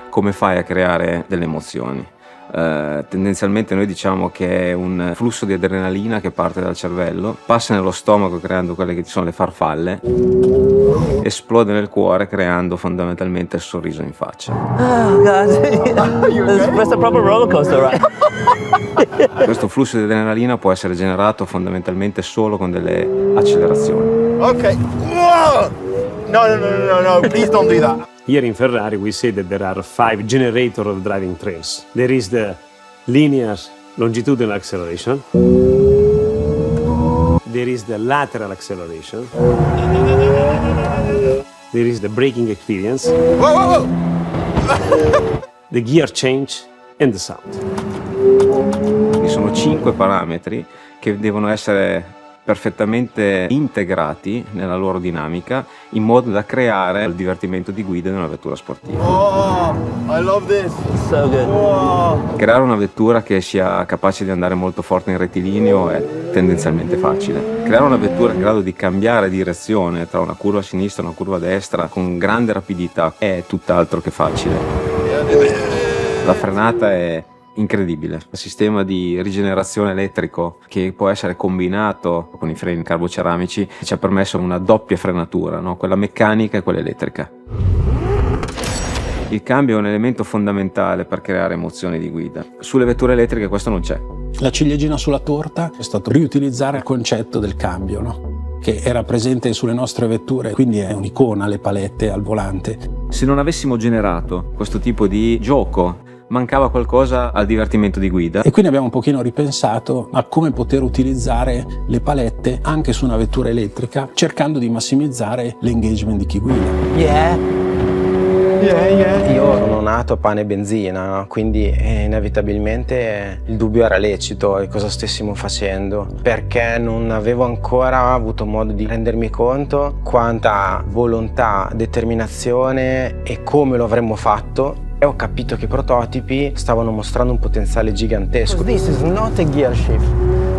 come fai a creare delle emozioni? Tendenzialmente noi diciamo che è un flusso di adrenalina che parte dal cervello, passa nello stomaco creando quelle che sono le farfalle, esplode nel cuore creando fondamentalmente il sorriso in faccia. Oh god, it's a proper roller coaster ride. Questo flusso di adrenalina può essere generato fondamentalmente solo con delle accelerazioni. Ok. No, please don't do that. Here in Ferrari we say that there are 5 generators of driving trains. There is the linear longitudinal acceleration. There is the lateral acceleration. There is the braking experience. Whoa. The gear change and the sound. Ci sono 5 parametri che devono essere perfettamente integrati nella loro dinamica in modo da creare il divertimento di guida di una vettura sportiva. Oh, I love this. So good. Oh. Creare una vettura che sia capace di andare molto forte in rettilineo è tendenzialmente facile. Creare una vettura in grado di cambiare direzione tra una curva a sinistra e una curva a destra con grande rapidità è tutt'altro che facile. La frenata è incredibile. Il sistema di rigenerazione elettrico che può essere combinato con i freni carboceramici ci ha permesso una doppia frenatura, no? Quella meccanica e quella elettrica. Il cambio è un elemento fondamentale per creare emozioni di guida. Sulle vetture elettriche questo non c'è. La ciliegina sulla torta è stato riutilizzare il concetto del cambio, no? Che era presente sulle nostre vetture, quindi è un'icona, le palette al volante. Se non avessimo generato questo tipo di gioco, mancava qualcosa al divertimento di guida. E quindi abbiamo un pochino ripensato a come poter utilizzare le palette anche su una vettura elettrica, cercando di massimizzare l'engagement di chi guida. Yeah. Io sono nato a pane e benzina, no? Quindi inevitabilmente il dubbio era lecito di cosa stessimo facendo, perché non avevo ancora avuto modo di rendermi conto quanta volontà, determinazione e come lo avremmo fatto. E ho capito che i prototipi stavano mostrando un potenziale gigantesco. This is not a gear shift.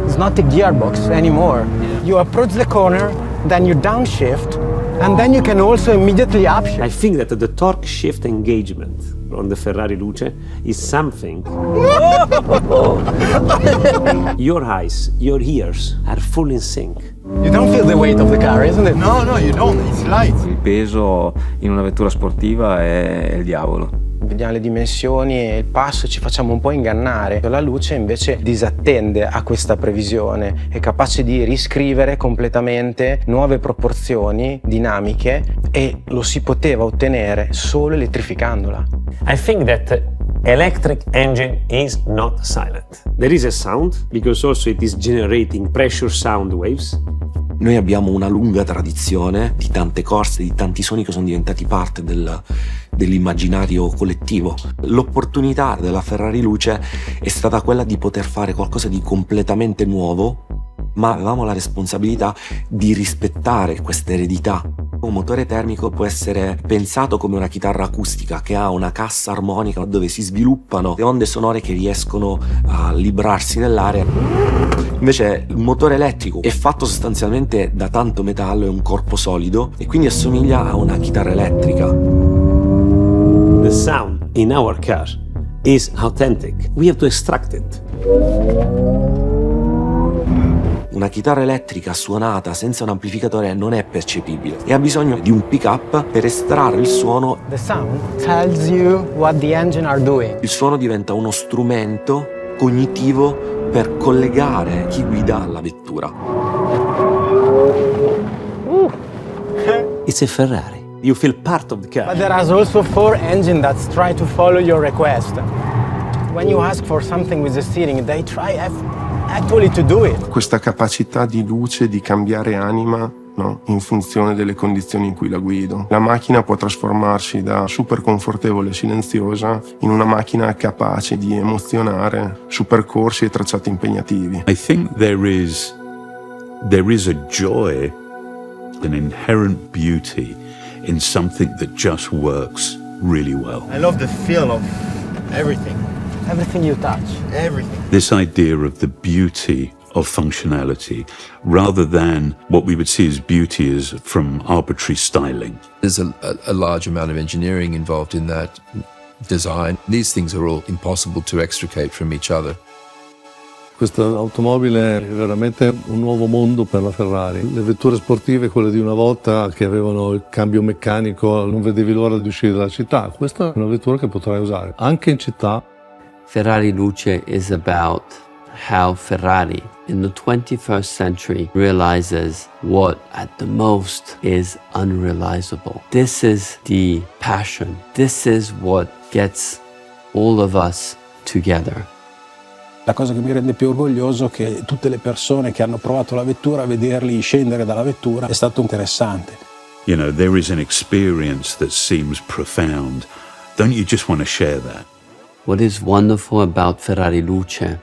It's not a gearbox anymore. You approach the corner, then you downshift, and then you can also immediately upshift. I think that the torque shift engagement on the Ferrari Luce is something. Your eyes, your ears are full in sync. You don't feel the weight of the car, isn't it? No, you don't. It's light. Il peso in una vettura sportiva è il diavolo. Vediamo le dimensioni e il passo, ci facciamo un po' ingannare. La luce invece disattende a questa previsione, è capace di riscrivere completamente nuove proporzioni dinamiche e lo si poteva ottenere solo elettrificandola. I think that electric engine is not silent. There is a sound because also it is generating pressure sound waves. Noi abbiamo una lunga tradizione di tante corse, di tanti suoni che sono diventati parte dell'immaginario collettivo. L'opportunità della Ferrari Luce è stata quella di poter fare qualcosa di completamente nuovo, ma avevamo la responsabilità di rispettare questa eredità. Un motore termico può essere pensato come una chitarra acustica che ha una cassa armonica dove si sviluppano le onde sonore che riescono a librarsi nell'aria. Invece il motore elettrico è fatto sostanzialmente da tanto metallo, è un corpo solido e quindi assomiglia a una chitarra elettrica. The sound in our car is authentic. We have to extract it. Una chitarra elettrica suonata senza un amplificatore non è percepibile e ha bisogno di un pick-up per estrarre il suono. The sound tells you what the engine are doing. Il suono diventa uno strumento cognitivo per collegare chi guida alla vettura. It's a Ferrari. You feel part of the car. But there are also 4 engines that try to follow your request. When you ask for something with the steering, they try actually to do it. Questa capacità di luce di cambiare anima, no? In funzione delle condizioni in cui la guido. La macchina può trasformarsi da super confortevole e silenziosa in una macchina capace di emozionare su percorsi e tracciati impegnativi. I think there is a joy, an inherent beauty in something that just works really well. I love the feel of everything. Everything you touch. Everything. This idea of the beauty of functionality rather than what we would see as beauty is from arbitrary styling. There's a large amount of engineering involved in that. design. These things are all impossible to extricate from each other. Questa automobile è veramente un nuovo mondo per la Ferrari. Le vetture sportive, quelle di una volta che avevano il cambio meccanico, non vedevi l'ora di uscire dalla città. Questa è una vettura che potrai usare anche in città. Ferrari Luce is about how Ferrari in the 21st century realizes what at the most is unrealizable. This is the passion. This is what gets all of us together. La cosa che mi rende più orgoglioso è che tutte le persone che hanno provato la vettura, vederli scendere dalla vettura è stato interessante. You know, there is an experience that seems profound. Don't you just want to share that? What is wonderful about Ferrari Luce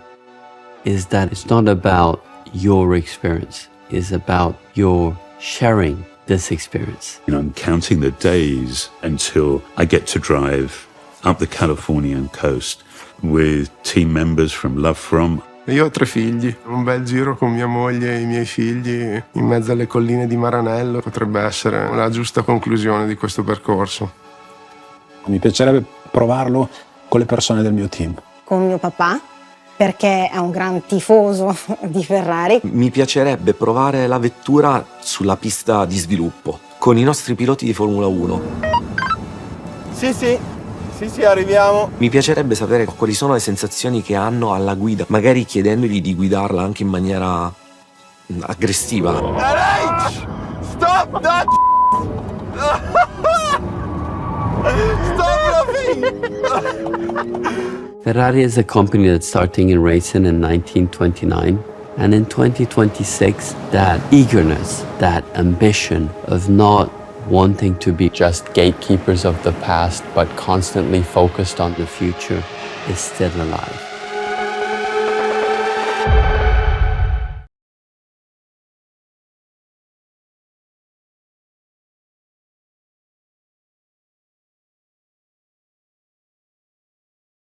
is that it's not about your experience, it's about your sharing this experience. You know, I'm counting the days until I get to drive up the Californian coast with team members from Love From. Io ho 3 figli, un bel giro con mia moglie e i miei figli in mezzo alle colline di Maranello potrebbe essere la giusta conclusione di questo percorso. Mi piacerebbe provarlo con le persone del mio team. Con mio papà, perché è un gran tifoso di Ferrari. Mi piacerebbe provare la vettura sulla pista di sviluppo con i nostri piloti di Formula 1. Sì, arriviamo. Mi piacerebbe sapere quali sono le sensazioni che hanno alla guida, magari chiedendogli di guidarla anche in maniera aggressiva. Stop that! Stop laughing! Ferrari is a company that's starting in racing in 1929. And in 2026, that eagerness, that ambition of not wanting to be just gatekeepers of the past, but constantly focused on the future, is still alive.